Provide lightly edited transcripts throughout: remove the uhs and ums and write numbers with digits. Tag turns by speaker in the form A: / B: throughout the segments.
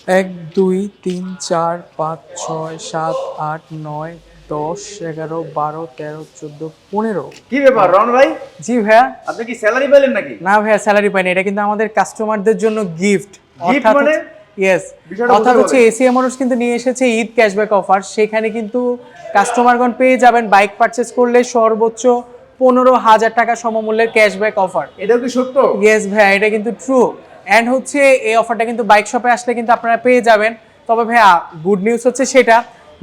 A: 1 2 3 4 5 6 7 8 9 10 11 12 13 14 15।
B: কি ব্যাপার রন ভাই?
A: জি ভাইয়া।
B: আপনি কি স্যালারি পেলেন নাকি?
A: না ভাইয়া, স্যালারি পাইনি, এটা কিন্তু আমাদের কাস্টমারদের জন্য গিফট।
B: গিফট
A: অর্থাৎ
B: মানে?
A: ইয়েস,
B: বিষয়টা
A: অর্থাৎ
B: বুঝে
A: হচ্ছে
B: বলেন।
A: এসিএম মোটরস কিন্তু নিয়ে এসেছে ঈদ ক্যাশব্যাক অফার। সেখানে কিন্তু কাস্টমারগণ পেয়ে যাবেন বাইক পারচেস করলে সর্বোচ্চ 15,000 টাকা সমমূল্যের ক্যাশব্যাক অফার।
B: এটাও কি সত্য?
A: ইয়েস ভাইয়া, এটা কিন্তু ট্রু। অ্যান্ড হচ্ছে এই অফারটা কিন্তু বাইক শপে আসলে কিন্তু আপনারা পেয়ে যাবেন। তবে ভাইয়া গুড নিউজ হচ্ছে সেটা,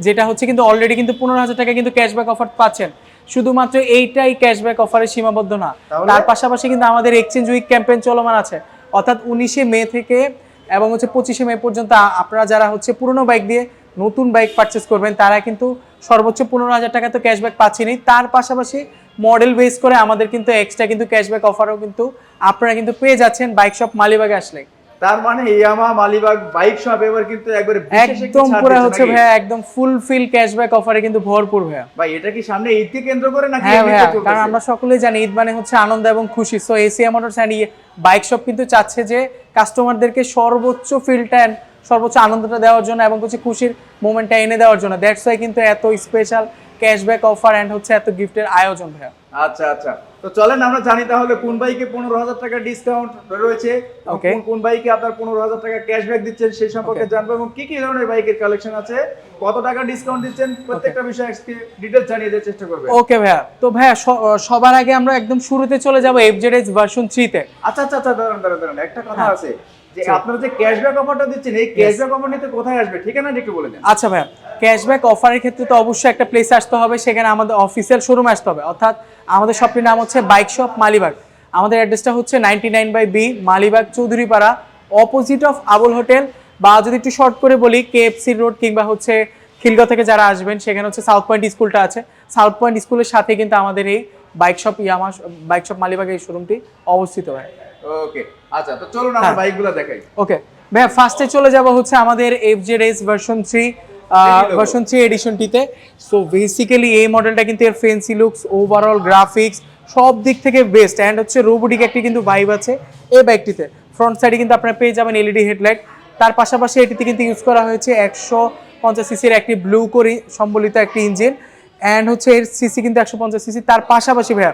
A: যেটা হচ্ছে কিন্তু অলরেডি কিন্তু 15,000 টাকা কিন্তু ক্যাশব্যাক অফার পাচ্ছেন। শুধুমাত্র এইটাই ক্যাশব্যাক অফারে সীমাবদ্ধ না,
B: তাহলে?
A: তার পাশাপাশি কিন্তু আমাদের এক্সচেঞ্জ উইক ক্যাম্পেইন চলমান আছে। অর্থাৎ 19শে মে থেকে এবং হচ্ছে 25শে মে পর্যন্ত আপনারা যারা হচ্ছে পুরনো বাইক দিয়ে নতুন বাইক পারচেস করবেন তারা কিন্তু সর্বোচ্চ 15,000 টাকা তো ক্যাশব্যাক পাচ্ছেনই, তার পাশাপাশি মডেল বেস করে আমাদের কিন্তু এক্সট্রা কিন্তু ক্যাশব্যাক অফারও কিন্তু আপনারা কিন্তু পেয়ে যাচ্ছেন বাইক শপ মালিবাগে আসলে।
B: তার মানে ইয়ামা মালিবাগ বাইক শপ এবার কিন্তু একবারে বিশেষ একটা
A: একদম
B: ছাড়
A: পুরো
B: দিচ্ছে
A: হচ্ছে
B: নাকি?
A: ভাইয়া একদম ফুলফিল ক্যাশব্যাক অফারে কিন্তু ভরপুর ভাইয়া।
B: ভাই এটা কি সামনে ঈদকে কেন্দ্র করে নাকি
A: হ্যাঁ
B: এমনিতে
A: ভাইয়া, কারণ
B: চলতেছে?
A: আমরা সকলেই জানি ঈদ মানে হচ্ছে আনন্দ এবং খুশি। So Asia motors and bike shop কিন্তু চাচ্ছে যে কাস্টমারদেরকে সর্বোচ্চ ফিলটা সর্বোচ্চ আনন্দটা দেওয়ার জন্য এবং হচ্ছে খুশির মোমেন্টটা এনে দেওয়ার জন্য। দ্যাটস ওয়াই কিন্তু এত স্পেশাল ক্যাশব্যাক অফার অ্যান্ড হচ্ছে এত গিফটের আয়োজন ভাইয়া।
B: আচ্ছা আচ্ছা, তো চলেন আমরা জানি তাহলে কোন বাইকে 15,000 টাকা ডিসকাউন্ট রয়েছে,
A: ওকে।
B: কোন কোন বাইকে আপনার 15,000 টাকা ক্যাশব্যাক দিচ্ছেন সেই সম্পর্কে
A: Okay.
B: জানবো, এবং কি কি ধরনের বাইকের কালেকশন আছে, কত টাকা ডিসকাউন্ট দিচ্ছেন, প্রত্যেকটা বিষয়ে ডিটেইলস জানিয়ে দেওয়ার চেষ্টা করবেন।
A: ওকে ভাইয়া, তো ভাইয়া সবার আগে আমরা একদম শুরুতে চলে যাব এফজেডএস ভার্সন 3 তে।
B: আচ্ছা আচ্ছা আচ্ছা, দাঁড়ান দাঁড়ান দাঁড়ান, একটা কথা
A: হ্যাঁ।
B: আছে যে
A: জি।
B: আপনারা যে ক্যাশব্যাক অফারটা দিচ্ছেন এই ক্যাশব্যাক অফার নিতে কোথায় আসবে, ঠিকানাটা একটু বলে দেন।
A: আচ্ছা ভাইয়া, ক্যাশব্যাক অফারের ক্ষেত্রে তো অবশ্যই একটা প্লেসে আসতে হবে, সেখানে আমাদের অফিসিয়াল শোরুমে আসতে হবে। অর্থাৎ আমাদের শপটির নাম হচ্ছে বাইক শপ মালিবাগ। আমাদের অ্যাড্রেসটা হচ্ছে 99/B Malibagh Chowdhurypara, opposite of Abul hotel, বা যদি একটু শর্ট করে বলি কেএফসি রোড, কিংবা হচ্ছে খিলগাঁও থেকে যারা আসবেন সেখানে হচ্ছে সাউথ পয়েন্ট স্কুলটা আছে, সাউথ পয়েন্ট স্কুলের সাথে কিন্তু আমাদের এই বাইক শপ বাইক শপ মালিবাগের এই শোরুমটি অবস্থিত হয়।
B: ওকে, আচ্ছা, তো চলুন আমরা বাইকগুলো দেখাই।
A: ওকে ভাইয়া, ফার্স্টে চলে যাব হচ্ছে আমাদের এফজেডএস ভার্সন 3 ভার্সন 3 এডিশনটিতে। সো বেসিক্যালি এই মডেলটা কিন্তু এর ফেন্সি লুকস, ওভারঅল গ্রাফিক্স সব দিক থেকে বেস্ট, অ্যান্ড হচ্ছে রোবোটিক একটি কিন্তু ভাইব আছে এই বাইকটিতে। ফ্রন্ট সাইডে কিন্তু আপনারা পেয়ে যাবেন এলইডি হেডলাইট, তার পাশাপাশি এটিতে কিন্তু ইউজ করা হয়েছে 150 সিসির একটি ব্লু করে সম্বলিত একটি ইঞ্জিন, অ্যান্ড হচ্ছে এর সিসি কিন্তু 150 সিসি। তার পাশাপাশি ভাইয়া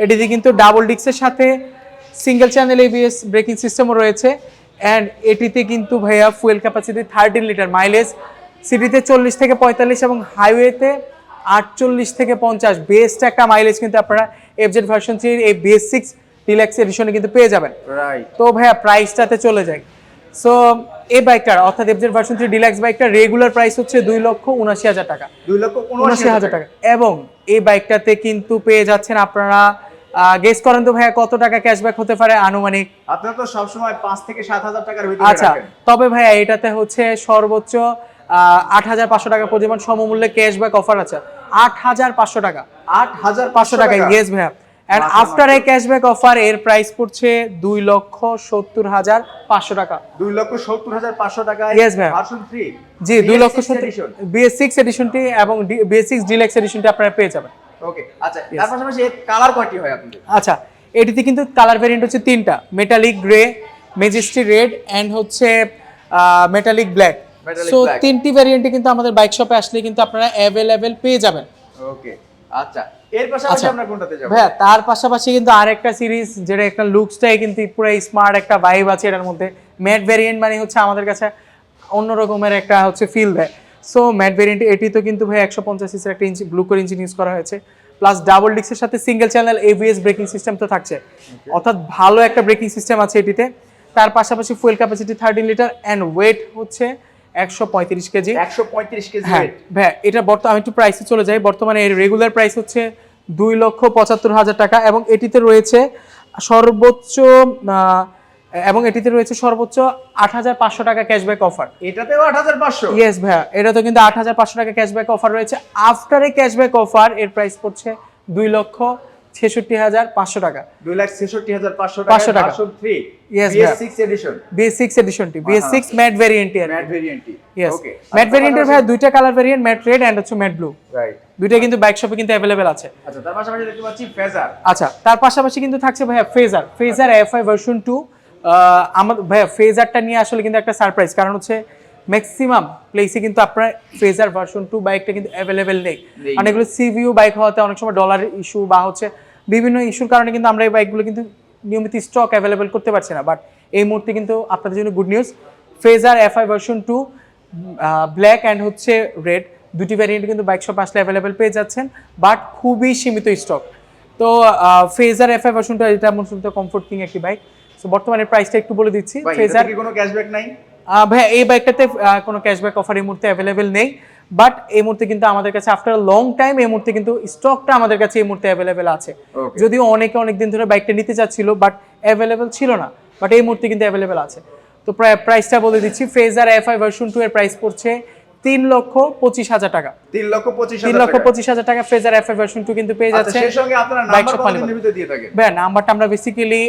A: এটিতে কিন্তু ডাবল ডিক্সের সাথে সিঙ্গেল চ্যানেল এবিএস ব্রেকিং সিস্টেমও রয়েছে, অ্যান্ড এটিতে কিন্তু ভাইয়া ফুয়েল ক্যাপাসিটি 13 লিটার, মাইলেজ সিটিতে 40 থেকে 45 এবং হাইওয়েতে 48 থেকে 50, বেস্ট একটা মাইলেজ কিন্তু আপনারা এফজেড ভার্সন 3 এই বেসিক্স ডিলাক্স এডিশনে কিন্তু পেয়ে যাবেন।
B: রাইট।
A: তো ভাইয়া প্রাইসটাতে চলে যায়। সো এই বাইকটার অর্থাৎ এফজেড ভার্সন 3 ডিলাক্স বাইকটার রেগুলার প্রাইস হচ্ছে 2,79,000 টাকা,
B: 2,79,000
A: টাকা। এবং এই বাইকটাতে কিন্তু পেয়ে যাচ্ছেন আপনারা, গেস করেন তো ভাইয়া কত টাকা ক্যাশব্যাক হতে পারে আনুমানিক?
B: আপনারা তো সবসময় 5 থেকে 7,000 টাকার ভিতরে
A: আচ্ছা,
B: রাখেন।
A: তবে ভাইয়া এটাতে হচ্ছে সর্বোচ্চ 8,500 টাকা পরিমাণ সমমূল্যে ক্যাশব্যাক অফার আছে। 8,500 টাকা,
B: 8,500
A: টাকা, ইয়েস ভাইয়া। অ্যান্ড আফটার এই ক্যাশব্যাক অফার এর প্রাইস পড়ছে 2,70,500 টাকা।
B: 2,70,500 টাকা।
A: Yes, ma'am.
B: ভার্সন 3
A: জি, 2,70,000 BS6 এডিশনটি এবং BS6 ডিলাক্স এডিশনটি আপনারা পেয়ে যাবেন।
B: ওকে, আচ্ছা, তার পাশাপাশি এর কালার কয়টি হয় আপনাদের?
A: আচ্ছা, এটিতে কিন্তু কালার ভেরিয়েন্ট হচ্ছে 3টা, মেটালিক গ্রে, মেজেস্টি রেড অ্যান্ড হচ্ছে metallic black.
B: Metallic
A: so
B: black।
A: 3টি ভেরিয়েন্টে কিন্তু আমাদের বাইক শপে আসলে কিন্তু আপনারা অ্যাভেলেবেল পেয়ে যাবেন।
B: ওকে, আচ্ছা, এর পাশাপাশি আমরা কোনটাতে যাব?
A: ভাইয়া তার পাশাপাশি কিন্তু আরেকটা সিরিজ যেটা একটা লুকসটাই কিন্তু পুরো স্মার্ট একটা ভাইব আছে এটার মধ্যে। ম্যাট ভেরিয়েন্ট মানে হচ্ছে আমাদের কাছে অন্য রকমের একটা হচ্ছে ফিল দেয়। সো ম্যাট ভেরিয়েন্ট এটি তো কিন্তু ভাই 150 সিসির একটা ইঞ্জিন, ব্লু করে ইঞ্জিন ইউজ করা হয়েছে, প্লাস ডাবল ডিক্সের সাথে single channel ABS braking system তো থাকছে, অর্থাৎ ভালো একটা ব্রেকিং সিস্টেম আছে এটিতে। তার পাশাপাশি fuel capacity 13 litre and weight হচ্ছে 135 কেজি।
B: 135 কেজি
A: হ্যাঁ
B: ওয়েট।
A: ভাইয়া, এটা বর্তমানে আমি একটু প্রাইসে চলে যাই। বর্তমানে এর রেগুলার প্রাইস হচ্ছে 2,75,000 টাকা, এবং এটিতে রয়েছে সর্বোচ্চ এবং এটিতে রয়েছে সর্বোচ্চ 8,500 টাকা ক্যাশব্যাক অফার।
B: এটাতেও 8,500?
A: ইয়েস ভাইয়া, এটা তো কিন্তু 8,500 টাকা ক্যাশব্যাক অফার রয়েছে। আফটার এ ক্যাশব্যাক অফার এর প্রাইস পড়ছে 2,66,500 টাকা।
B: 2,66,500
A: 500 টাকা।
B: Version 3
A: Yes,
B: BS6 edition.
A: BS6 এডিশনটি, BS6 ম্যাট ভেরিয়েন্টটি আর
B: ম্যাট ভেরিয়েন্টটি।
A: ইয়েস,
B: ওকে,
A: ম্যাট ভেরিয়েন্টের ভাইয়া দুইটা colour variant, matte red and হচ্ছে ম্যাট ব্লু।
B: রাইট।
A: দুইটা কিন্তু বাইক শপে কিন্তু অ্যাভেলেবেল আছে।
B: আচ্ছা, তার পাশাপাশি দেখতে পাচ্ছি ফেজার।
A: আচ্ছা, তার পাশাপাশি কিন্তু থাকছে ভাইয়া ফেজার এফআই ভার্সন 2। আমাদের ভাইয়া ফেজারটা নিয়ে আসলে কিন্তু একটা সারপ্রাইজ, কারণ হচ্ছে ম্যাক্সিমাম প্লেসে কিন্তু আপনার ফেজার ভার্সন 2 বাইকটা কিন্তু অ্যাভেলেবেল নেই।
B: নেই।
A: কারণ এগুলো সিভিউ বাইক হওয়াতে অনেক সময় ডলার ইস্যু বা হচ্ছে বিভিন্ন ইস্যুর কারণে কিন্তু আমরা এই বাইকগুলো কিন্তু নিয়মিত স্টক অ্যাভেলেবেল করতে পারছি না। বাট এই মুহূর্তে কিন্তু আপনাদের জন্য good news, phasor FI version 2 black and হচ্ছে রেড দুটি ভ্যারিয়েন্ট কিন্তু বাইক শপ আসলে অ্যাভেলেবেল পেয়ে যাচ্ছেন, বাট খুবই সীমিত স্টক। তো ফেজার এফআই ভার্সন 2 এটা মূলত কমফোর্ট কিং একটি বাইক। সো বর্তমানে প্রাইসটা একটু বলে দিচ্ছি।
B: ভাই
A: ফেজার
B: এটাতে কি কোনো ক্যাশব্যাক নাই?
A: ভাই এই বাইকটাতে কোনো ক্যাশব্যাক অফার এই মুহূর্তে অ্যাভেলেবেল নেই, বাট এই মুহূর্তে কিন্তু আমাদের কাছে আফটার লং টাইম এই মুহূর্তে কিন্তু স্টকটা আমাদের কাছে এই মুহূর্তে অ্যাভেলেবেল আছে।
B: Okay.
A: যদিও অনেকে অনেক দিন ধরে বাইকটা নিতে চাচ্ছিল বাট অ্যাভেলেবেল ছিল না, বাট এই মুহূর্তে কিন্তু অ্যাভেলেবেল আছে। তো প্রাইসটা বলে দিচ্ছি, ফেজার এফআই ভার্সন 2 এর প্রাইস পড়ছে 3,25,000 টাকা।
B: 3,25,000
A: টাকা ফেজার এফআই ভার্সন 2 কিন্তু পেয়ে
B: আচ্ছা,
A: যাচ্ছে
B: সেই সঙ্গে আপনারা
A: বাইক
B: নাম্বার
A: শপ
B: কত দিনের ভিতরে দিয়ে থাকেন?
A: ভাই নাম্বারটা আমরা বেসিক্যালি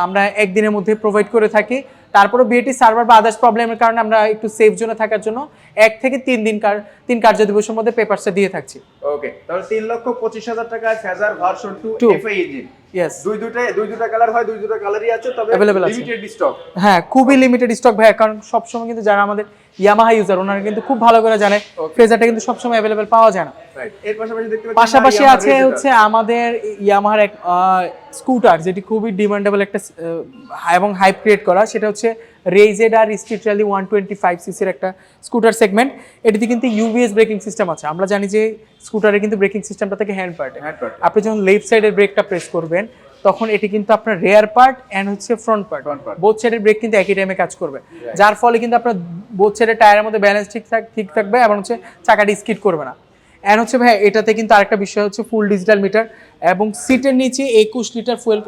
A: আমরা একদিনের মধ্যে প্রোভাইড করে থাকি। তারপরে বিএটি সার্ভার বা আদার্স প্রবলেমের কারণে আমরা একটু সেফ জোনে থাকার জন্য 1 থেকে 3 কার্য দিবসের মধ্যে পেপারসটা দিয়ে থাকছি।
B: ওকে, তাহলে 3,25,000 টাকায় phasor version 2
A: Two.
B: FI engine.
A: Yes,
B: দুইটা কালার হয়, দুইটা কালারই আছে, তবে
A: Available আছে।
B: Limited stock.
A: হ্যাঁ খুবই লিমিটেড স্টক ভাই, কারণ সবসময় কিন্তু যারা আমাদের ইয়ামাহা ইউজার ওনারা কিন্তু খুব ভালো করে জানে ফেজারটা কিন্তু সবসময় অ্যাভেলেবেল পাওয়া যায় না।
B: রাইট, এর পাশাপাশি দেখতে পাচ্ছি
A: পাশাপাশি আছে হচ্ছে আমাদের ইয়ামাহার এক স্কুটার যেটি খুবই ডিমান্ডেবল একটা এবং হাইপ ক্রিয়েট করা, সেটা হচ্ছে রেইজেড আর স্ট্রিট র্যালি 125 সিসির একটা স্কুটার সেগমেন্ট। এটিতে কিন্তু ইউবিএস ব্রেকিং সিস্টেম আছে। আমরা জানি যে স্কুটারে কিন্তু ব্রেকিং সিস্টেমটা থাকে হ্যান্ড পার্টে। আপনি যখন লেফট সাইডের ব্রেকটা প্রেস করবেন তখন এটি কিন্তু আপনার রেয়ার পার্ট এন্ড হচ্ছে ফ্রন্ট পার্ট বোথ সাইডের ব্রেক কিন্তু একই টাইমে কাজ করবে, যার ফলে কিন্তু আপনার বোথ সাইডের টায়ারের মধ্যে ব্যালেন্স ঠিক থাকবে এবং হচ্ছে চাকাটি স্কিড করবে না। এন্ড হচ্ছে ভাই এটাতে কিন্তু আরেকটা বিষয় হচ্ছে ফুল ডিজিটাল মিটার এবং সিটের নিচে 21 লিটার ফুয়েল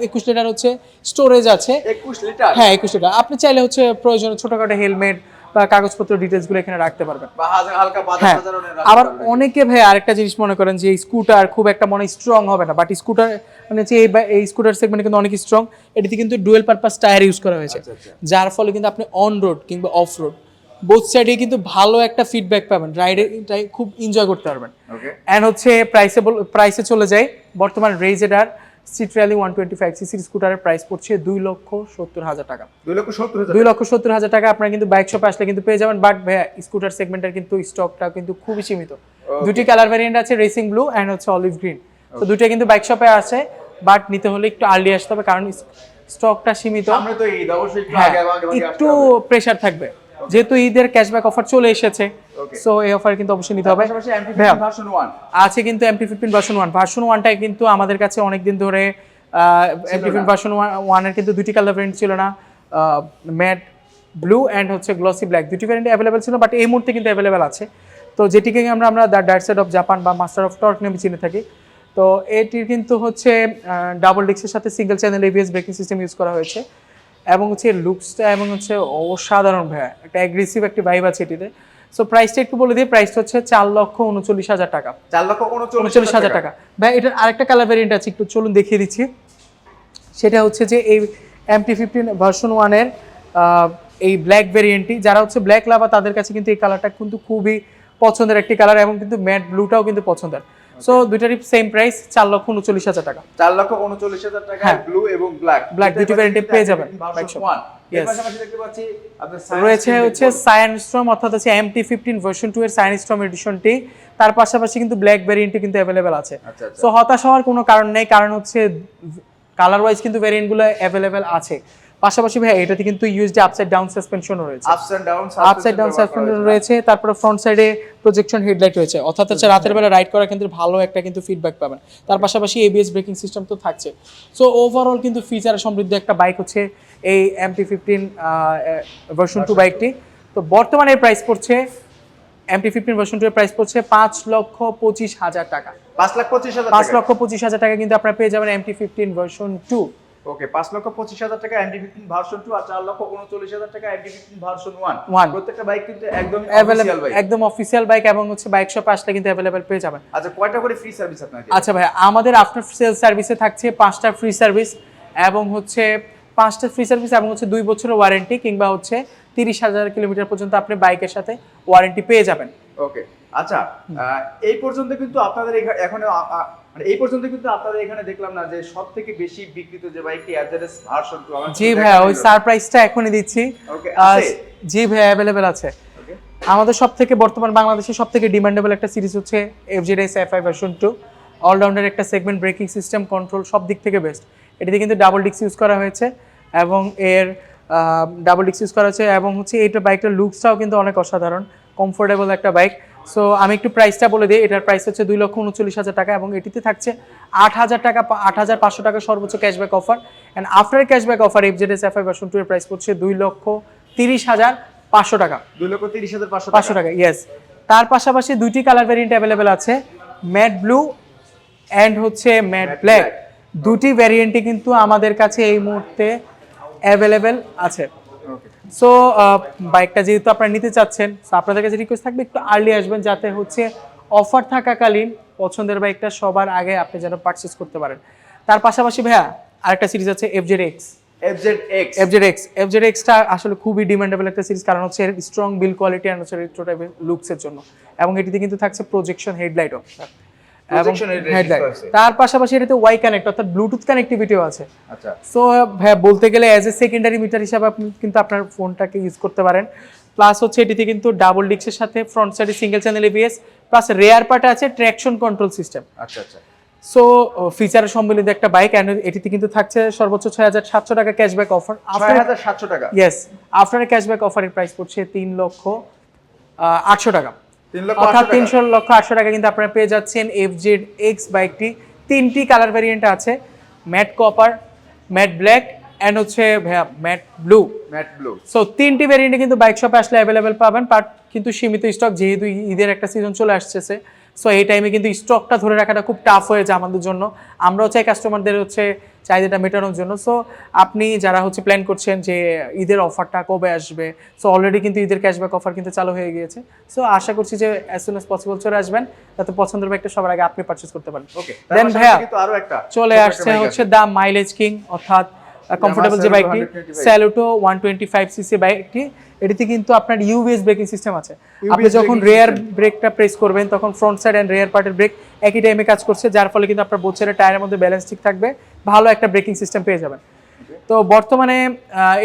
A: 21 লিটার হচ্ছে স্টোরেজ আছে।
B: 21 লিটার?
A: হ্যাঁ 21 লিটার। আপনি চাইলে হচ্ছে প্রয়োজনে ছোটখাটো হেলমেট বা কাগজপত্র ডিটেলসগুলো এখানে রাখতে পারবেন।
B: বা হালকা
A: হ্যাঁ,
B: বাজার
A: আবার অনেকে ভাই আরেকটা জিনিস মনে করেন যে স্কুটার খুব একটা মনে স্ট্রং হবে না, বাট স্কুটার মানে হচ্ছে এই স্কুটার সেগমেন্টে কিন্তু অনেক স্ট্রং। এটিতে কিন্তু ডুয়েল পারপাস টায়ার ইউজ করা হয়েছে, যার ফলে কিন্তু আপনি অন রোড কিংবা অফ রোড বোথ সাইডে কিন্তু ভালো একটা ফিডব্যাক পাবেন, রাইডে খুব এনজয় করতে পারবেন।
B: ওকে,
A: এন্ড হচ্ছে প্রাইসে চলে যায়। বর্তমান রেইজেড আর স্ট্রিট র্যালি 125 সিসির স্কুটারের প্রাইস পড়ছে 2,70,000 টাকা।
B: 2,70,000
A: 2,70,000 টাকা আপনারা কিন্তু বাইক শপে আসলে কিন্তু পেয়ে যাবেন, বাট ভাইয়া স্কুটার সেগমেন্টের কিন্তু স্টকটা কিন্তু খুবই সীমিত। দুটি কালার ভ্যারিয়েন্ট আছে, রেসিং ব্লু এন্ড হচ্ছে অলিভ গ্রিন। তো দুটোই কিন্তু বাইক শপে আছে, বাট নিতে হলে একটু আর্লি আসতে হবে কারণ স্টকটা সীমিত।
B: সামনে তো ঈদ, অবশ্যই একটু
A: হ্যাঁ,
B: আগে আসতে
A: একটু
B: হবে।
A: প্রেসার থাকবে যেহেতু ঈদের ক্যাশব্যাক অফার চলে এসেছে। সো এই অফার কিন্তু অবশ্যই নিতে হবে।
B: পাশাপাশি MT-15 ভার্সন 1
A: আছে কিন্তু MT-15 ভার্সন 1টা কিন্তু আমাদের কাছে অনেকদিন ধরে MT-15 ভার্সন 1 এর কিন্তু দুটি কালার ভ্যারিয়েন্ট ছিল না, ম্যাট ব্লু এন্ড হচ্ছে গ্লসি ব্ল্যাক, দুটি ভ্যারিয়েন্ট অ্যাভেলেবেল ছিল, বাট এই মুহূর্তে কিন্তু অ্যাভেলেবেল আছে। তো যেটিকে আমরা the dark side of Japan বা মাস্টার অফ টর্ক নামে চিনে থাকি। তো এটির কিন্তু হচ্ছে ডাবল ডিস্কের সাথে single channel ABS braking system use করা হয়েছে এবং হচ্ছে লুকসটা এবং হচ্ছে অসাধারণ ভাইয়া, একটা অ্যাগ্রেসিভ একটা ভাইব আছে এটিতে। সো প্রাইসটা একটু বলে দিই, প্রাইসটা হচ্ছে 4,39,000 টাকা।
B: 4,39,000
A: টাকা। ভাই এটার আরেকটা কালার ভ্যারিয়েন্ট আছে, একটু চলুন দেখিয়ে দিচ্ছি। সেটা হচ্ছে যে এই MT-15 ভার্সন 1 এর এই ব্ল্যাক ভ্যারিয়েন্টটি, যারা হচ্ছে ব্ল্যাক লাভার তাদের কাছে কিন্তু এই কালারটা কিন্তু খুবই পছন্দের একটি কালার এবং কিন্তু ম্যাট ব্লুটাও কিন্তু পছন্দের। সো দুইটারই সেম প্রাইস 4,39,000 টাকা।
B: 4,39,000 টাকা ব্লু এবং ব্ল্যাক
A: দুটি ভ্যারিয়েন্টে পেয়ে যাবেন বাইক শপ।
B: এর পাশাপাশি দেখতে পাচ্ছি আপনাদের
A: রয়েছে হচ্ছে সায়ানস্টর্ম অর্থাৎ হচ্ছে MT-15 ভার্সন 2 এর সায়ানস্টর্ম এডিশনটি, তার পাশাপাশি কিন্তু ব্ল্যাক ভ্যারিয়েন্টে কিন্তু অ্যাভেলেবেল আছে। সো হতাশ হওয়ার কোনো কারণ নেই, কারণ হচ্ছে কালার ওয়াইজ কিন্তু ভ্যারিয়েন্টগুলো অ্যাভেলেবেল আছে। পাশাপাশি ভাই এটাতে কিন্তু ইউএসডি আপসাইড ডাউন সাসপেনশন রয়েছে, আপসাইড ডাউন সাসপেনশন রয়েছে, তারপরে ফ্রন্ট সাইডে প্রজেকশন হেডলাইট রয়েছে, অর্থাৎ হচ্ছে রাতের বেলা রাইড করার ক্ষেত্রে ভালো একটা কিন্তু ফিডব্যাক পাবেন। তার পাশাপাশি এবিএস ব্রেকিং সিস্টেম তো থাকছে। সো ওভারঅল কিন্তু ফিচার সমৃদ্ধ একটা বাইক হচ্ছে এই MT-15 ভার্সন 2 বাইকটি। তো বর্তমানে প্রাইস পড়ছে MT-15 ভার্সন 2 এর প্রাইস পড়ছে 5,25,000 টাকা। 5,25,000 টাকা কিন্তু আপনারা পেয়ে যাবেন MT-15 ভার্সন 2।
B: ওকে, 5,25,000 টাকা MT-15 ভার্সন 2 আর 4,39,000 টাকা MT-15 ভার্সন 1। প্রত্যেকটা বাইক কিন্তু একদম অফিশিয়াল বাইক,
A: একদম অফিশিয়াল বাইক এবং হচ্ছে বাইক শপে আসলে কিন্তু अवेलेबल পেয়ে যাবেন।
B: আচ্ছা, কয়টা করে ফ্রি সার্ভিস আপনাদের?
A: আচ্ছা ভাই, আমাদের আফটার সেল সার্ভিসে থাকছে 5টা ফ্রি সার্ভিস এবং হচ্ছে 5টা ফ্রি সার্ভিস এবং হচ্ছে 2 বছরের ওয়ারেন্টি কিংবা হচ্ছে 30,000 কিলোমিটার পর্যন্ত আপনি বাইকের সাথে ওয়ারেন্টি পেয়ে যাবেন।
B: ওকে, আচ্ছা, এই পর্যন্ত কিন্তু আপনাদের এখানে মানে এই পর্যন্ত কিন্তু আপনাদের এখানে দেখলাম না যে সবথেকে বেশি বিক্রিত যে বাইকটি অ্যাডজারেস ভার্সন 2।
A: জি ভাই, ওই সারপ্রাইজটা এখনই দিচ্ছি।
B: ওকে,
A: জি ভাই অ্যাভেলেবেল আছে। আমাদের সব থেকে বর্তমান বাংলাদেশের সব থেকে ডিমান্ডেবল একটা সিরিজ হচ্ছে FZS FI ভার্সন 2। অলরাউন্ডার একটা সেগমেন্ট, ব্রেকিং সিস্টেম, কন্ট্রোল সব দিক থেকে বেস্ট। এটাতে কিন্তু ডাবল ডিস্ক ইউজ করা হয়েছে এবং এর ডাবল ডিস্ক ইউজ করা হয়েছে এবং হচ্ছে এইটা বাইকটার লুকসটাও কিন্তু অনেক অসাধারণ, কমফোর্টেবল একটা বাইক। সো আমি একটু প্রাইসটা বলে দিই। এটার প্রাইস হচ্ছে 2,39,000 টাকা এবং এটিতে থাকছে 8,000 টাকা, 8,500 টাকা সর্বোচ্চ cashback offer. And after cashback offer FZS FI version 2 এর প্রাইস পড়ছে 2,30,500 টাকা।
B: 2,30,500
A: টাকা, ইয়েস। তার পাশাপাশি দুইটি কালার ভ্যারিয়েন্ট অ্যাভেলেবেল আছে, ম্যাট ব্লু অ্যান্ড হচ্ছে ম্যাট ব্ল্যাক। দুটি ভ্যারিয়েন্টই কিন্তু আমাদের কাছে এই মুহূর্তে অ্যাভেলেবেল আছে। সো বাইকটা যেহেতু আপনারা নিতে চাচ্ছেন, সো আপনাদের কাছে রিকোয়েস্ট থাকবে একটু আর্লি আসবেন, যাতে হচ্ছে অফার থাকাকালীন পছন্দের বাইকটা সবার আগে আপনি যেন পারচেস করতে পারেন। তার পাশাপাশি ভাইয়া আরেকটা সিরিজ আছে FZX টা আসলে খুবই ডিমান্ডেবল একটা সিরিজ, কারণ হচ্ছে স্ট্রং বিল কোয়ালিটি আর হচ্ছে রেট্রো টাইপের লুকসের জন্য। এবং এটিতে কিন্তু থাকছে প্রজেকশন হেডলাইটও এবং হেডলাইট। তার পাশাপাশি এটাতে ওয়াই কানেক্ট অর্থাৎ ব্লুটুথ কানেক্টিভিটিও আছে।
B: আচ্ছা,
A: সো হ্যাঁ, বলতে গেলে অ্যাজ এ সেকেন্ডারি মিটার হিসাবে আপনি কিন্তু আপনার ফোনটাকে ইউজ করতে পারেন। প্লাস হচ্ছে এটিতে কিন্তু ডাবল ডিস্কের সাথে ফ্রন্ট সাইডে single channel ABS, plus rare পার্টে আছে ট্র্যাকশন কন্ট্রোল সিস্টেম।
B: আচ্ছা আচ্ছা।
A: সো ফিচারের সম্মিলিত একটা বাইক, এন্ড এটিতে কিন্তু থাকছে সর্বোচ্চ 6,700 টাকা ক্যাশব্যাক অফার।
B: 6,700 টাকা,
A: ইয়েস। আফটার ক্যাশব্যাক অফারের প্রাইস পড়ছে 3,08,000 টাকা।
B: 3,08,000
A: অর্থাৎ 3,08,000 টাকা কিন্তু আপনারা পেয়ে যাচ্ছেন FZX বাইকটি। তিনটি কালার ভ্যারিয়েন্ট আছে, matte copper, matte black and হচ্ছে ম্যাট ব্লু। সো তিনটি ভ্যারিয়েন্টে কিন্তু বাইক শপে আসলে অ্যাভেলেবেল পাবেন, বাট কিন্তু সীমিত স্টক, যেহেতু ঈদের একটা সিজন চলে আসছে। সো এই টাইমে কিন্তু স্টকটা ধরে রাখাটা খুব টাফ হয়ে যায় আমাদের জন্য। আমরাও চাই কাস্টমারদের হচ্ছে চাহিদাটা মেটানোর জন্য। সো আপনি যারা হচ্ছে প্ল্যান করছেন যে ঈদের অফারটা কবে আসবে, সো অলরেডি কিন্তু ঈদের ক্যাশব্যাক অফার কিন্তু চালু হয়ে গিয়েছে। সো আশা করছি যে অ্যাজ সুন অ্যাজ পসিবল চলে আসবেন, যাতে পছন্দের বাইকটা সবার আগে আপনি পারচেজ করতে পারেন।
B: ওকে,
A: দেন ভাইয়া
B: কিন্তু আরো একটা
A: চলে আসছে হচ্ছে দা মাইলেজ কিং, অর্থাৎ কমফোর্টেবল যে বাইকটি, স্যালুটো 125cc বাইকটি। এটিতে কিন্তু আপনার ইউবিএস ব্রেকিং সিস্টেম আছে। আপনি যখন রেয়ার ব্রেকটা প্রেস করবেন, তখন ফ্রন্ট সাইড এন্ড রেয়ার পার্টের ব্রেক একই টাইমে কাজ করছে, যার ফলে কিন্তু আপনার বোথ টায়ারের মধ্যে ব্যালেন্স ঠিক থাকবে, ভালো একটা ব্রেকিং সিস্টেম পেয়ে যাবেন। তো বর্তমানে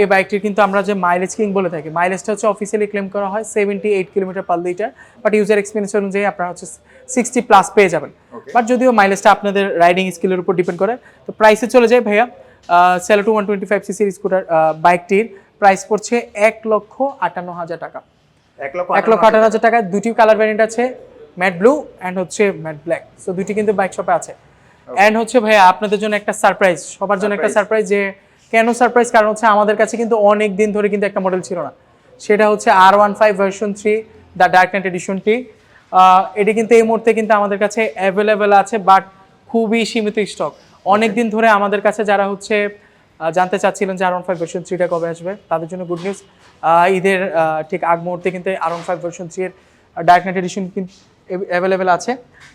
A: এই বাইকটির কিন্তু আমরা যে মাইলেজ কিং বলে থাকি, মাইলেজটা হচ্ছে অফিসিয়ালি ক্লেম করা হয় 78 kilometre per litre, but user experience অনুযায়ী আপনারা হচ্ছে 60+ পেয়ে যাবেন। বাট যদিও মাইলেজটা আপনাদের রাইডিং স্কিলের উপর ডিপেন্ড করে। তো প্রাইসে চলে যায় ভাইয়া, স্যালুটো 125cc স্কুটার বাইকটির প্রাইস পড়ছে 1,58,000 টাকা। 1,58,000 টাকায় দুটি কালার ভ্যারিয়েন্ট আছে, ম্যাট ব্লু অ্যান্ড হচ্ছে ম্যাট ব্ল্যাক। সো দুটি কিন্তু বাইক শপে আছে। অ্যান্ড হচ্ছে ভাইয়া আপনাদের জন্য একটা সারপ্রাইজ, সবার জন্য একটা সারপ্রাইজ। যে কেন সারপ্রাইজ? কারণ হচ্ছে আমাদের কাছে কিন্তু অনেক দিন ধরে কিন্তু একটা মডেল ছিল না, সেটা হচ্ছে R15 version 3 the dark knight এডিশনটি। এটি কিন্তু এই মুহূর্তে কিন্তু আমাদের কাছে অ্যাভেলেবেল আছে, বাট খুবই সীমিত স্টক। অনেক দিন ধরে আমাদের কাছে যারা হচ্ছে জানতে চাচ্ছিলেন যে R15 ভার্সন 3টা কবে আসবে, তাদের জন্য গুড নিউজ। ঈদের ঠিক আগ মুহূর্তে কিন্তু R15 ভার্সন 3 এর ডার্ক নাইট এডিশন কিন্তু অ্যাভেলেবেল আছে।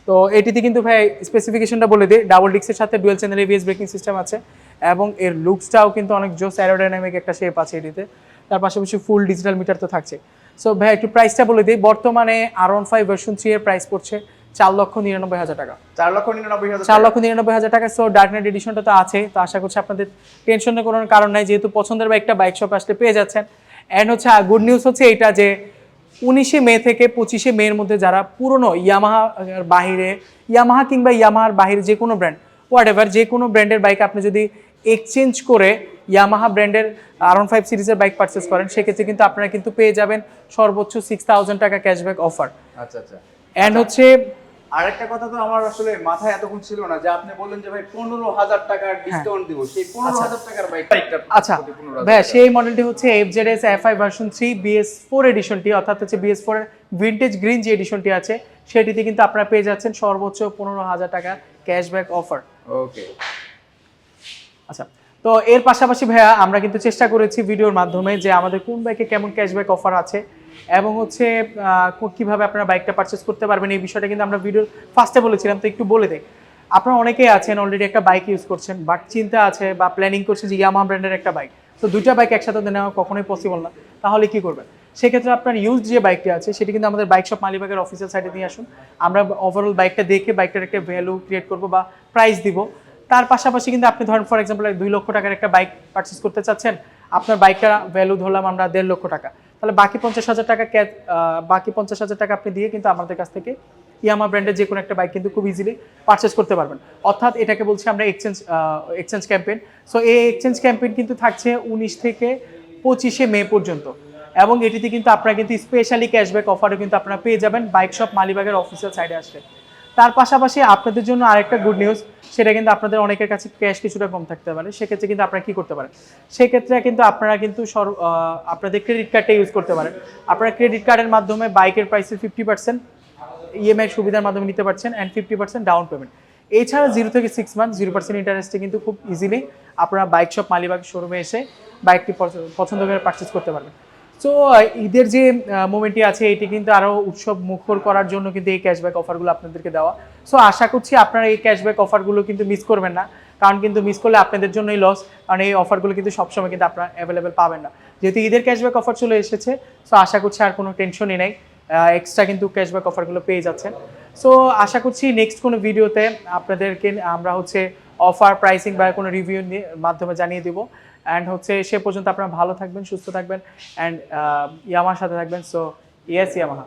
A: তো এটিতে কিন্তু ভাই স্পেসিফিকেশনটা বলে দিই, ডাবল ডিস্কের সাথে dual channel ABS braking system আছে এবং এর লুকসটাও কিন্তু অনেক জোস অ্যারোডাইনামিক একটা শেপ আছে এটিতে। তার পাশাপাশি ফুল ডিজিটাল মিটার তো থাকছে। সো ভাই একটু প্রাইসটা বলে দিই, বর্তমানে R15 ভার্সন 3 এর প্রাইস পড়ছে 4,99,000 টাকা। 4,99,000 টাকা। সো ডার্ক নাইট এডিশনটা তো আছে, তো আশা করছি আপনাদের টেনশনের কোনো কারণ নাই, যেহেতু পছন্দের বাইকটা বাইক শপে আসলে পেয়ে যাচ্ছেন। অ্যান্ড হচ্ছে গুড নিউজ হচ্ছে এইটা যে 19 মে থেকে 25 মের মধ্যে যারা পুরনো ইয়ামাহা কিংবা ইয়ামাহার বাহিরে যে কোনো ব্র্যান্ড, হোয়াট এভার, যে কোনো ব্র্যান্ডের বাইক আপনি যদি এক্সচেঞ্জ করে ইয়ামাহা ব্র্যান্ডের R15 সিরিজের বাইক পারচেস করেন, সেক্ষেত্রে কিন্তু আপনারা কিন্তু পেয়ে যাবেন সর্বোচ্চ 6,000 টাকা ক্যাশব্যাক অফার।
B: আচ্ছা আচ্ছা।
A: অ্যান্ড হচ্ছে
B: আরেকটা কথা তো আমার আসলে মাথায় এতক্ষণ ছিল না, যে আপনি বললেন যে ভাই 15,000 টাকার ডিসকাউন্ট দিব, সেই 15,000 টাকার বাইকটা।
A: আচ্ছা ভাই, সেই মডেলটি হচ্ছে FZS FI ভার্সন 3 BS4 এডিশনটি, অর্থাৎ হচ্ছে BS4 এর ভিনটেজ গ্রিন যে এডিশনটি আছে, সেটিতে কিন্তু আপনারা পেয়ে যাচ্ছেন সর্বোচ্চ 15,000 টাকা ক্যাশব্যাক অফার।
B: ওকে।
A: আচ্ছা, তো এর পাশাপাশি ভাইয়া আমরা কিন্তু চেষ্টা করেছি ভিডিওর মাধ্যমে যে আমাদের কোন বাইকে কেমন ক্যাশব্যাক অফার আছে এবং হচ্ছে কিভাবে আপনারা বাইকটা পারচেস করতে পারবেন, এই বিষয়টা কিন্তু আমরা ভিডিওর ফার্স্টে বলেছিলাম। তো একটু বলে দেই, আপনারা অনেকেই আছেন অলরেডি একটা বাইক ইউজ করছেন, বাট চিন্তা আছে বা প্ল্যানিং করছেন যে ইয়ামাহা ব্র্যান্ডের একটা বাইক, তো দুইটা বাইক একসাথে নেওয়া কখনোই পসিবল না, তাহলে কি করবেন? সেক্ষেত্রে আপনার ইউজ যে বাইকটি আছে সেটি কিন্তু আমাদের বাইক শপ মালিবাগের অফিসিয়াল সাইটে নিয়ে আসুন, আমরা ওভারঅল বাইকটা দেখে বাইকটার একটা ভ্যালু ক্রিয়েট করবো বা প্রাইস দিব। তার পাশাপাশি কিন্তু আপনি ধরেন ফর এক্সাম্পল 2 লক্ষ টাকার একটা বাইক পারচেস করতে চাচ্ছেন, আপনার বাইকটা ভ্যালু ধরলাম আমরা 1.5 লক্ষ টাকা, তাহলে বাকি 50,000 টাকা বাকি 50,000 টাকা আপনি দিয়ে কিন্তু আমাদের কাছ থেকে ইয়ামা ব্র্যান্ডের যে কোনো একটা বাইক কিন্তু খুব ইজিলি পারচেস করতে পারবেন। অর্থাৎ এটাকে বলছি আমরা এক্সচেঞ্জ ক্যাম্পেইন। সো এই এক্সচেঞ্জ ক্যাম্পেইন কিন্তু থাকছে 19 থেকে 25শে মে পর্যন্ত, এবং এটিতে কিন্তু আপনারা কিন্তু স্পেশালি ক্যাশব্যাক অফারও কিন্তু আপনারা পেয়ে যাবেন বাইক শপ মালিবাগের অফিসিয়াল সাইডে আসলে। তার পাশাপাশি আপনাদের জন্য আরেকটা গুড নিউজ, সেটা কিন্তু আপনাদের অনেকের কাছে ক্যাশ কিছুটা কম থাকতে পারে, সেক্ষেত্রে কিন্তু আপনারা কি করতে পারেন, সেক্ষেত্রে কিন্তু আপনারা কিন্তু আপনাদের ক্রেডিট কার্ডটা ইউজ করতে পারেন। আপনারা ক্রেডিট কার্ডের মাধ্যমে বাইকের প্রাইসের 50% ইএমআই সুবিধার মাধ্যমে নিতে পারছেন অ্যান্ড 50% ডাউন পেমেন্ট। এছাড়া 0 থেকে 6 মান্থ 0% ইন্টারেস্টে কিন্তু খুব ইজিলি আপনারা বাইক শপ মালিবাগ শোরুমে এসে বাইকটি পছন্দ করে পারচেস করতে পারবেন। সো ঈদের যে মোমেন্টটি আছে এটি কিন্তু আরও উৎসব মুখর করার জন্য কিন্তু এই ক্যাশব্যাক অফারগুলো আপনাদেরকে দেওয়া। সো আশা করছি আপনারা এই ক্যাশব্যাক অফারগুলো কিন্তু মিস করবেন না, কারণ কিন্তু মিস করলে আপনাদের জন্যই লস, কারণ এই অফারগুলো কিন্তু সবসময় কিন্তু আপনারা অ্যাভেলেবেল পাবেন না। যেহেতু ঈদের ক্যাশব্যাক অফার চলে এসেছে, সো আশা করছি আর কোনো টেনশনই নেই, এক্সট্রা কিন্তু ক্যাশব্যাক অফারগুলো পেয়ে যাচ্ছেন। সো আশা করছি নেক্সট কোনো ভিডিওতে আপনাদেরকে আমরা হচ্ছে অফার প্রাইসিং বা কোনো রিভিউ মাধ্যমে জানিয়ে দিব। অ্যান্ড হচ্ছে সে পর্যন্ত আপনারা ভালো থাকবেন, সুস্থ থাকবেন, অ্যান্ড ইয়ামার সাথে থাকবেন। So yes Yamaha.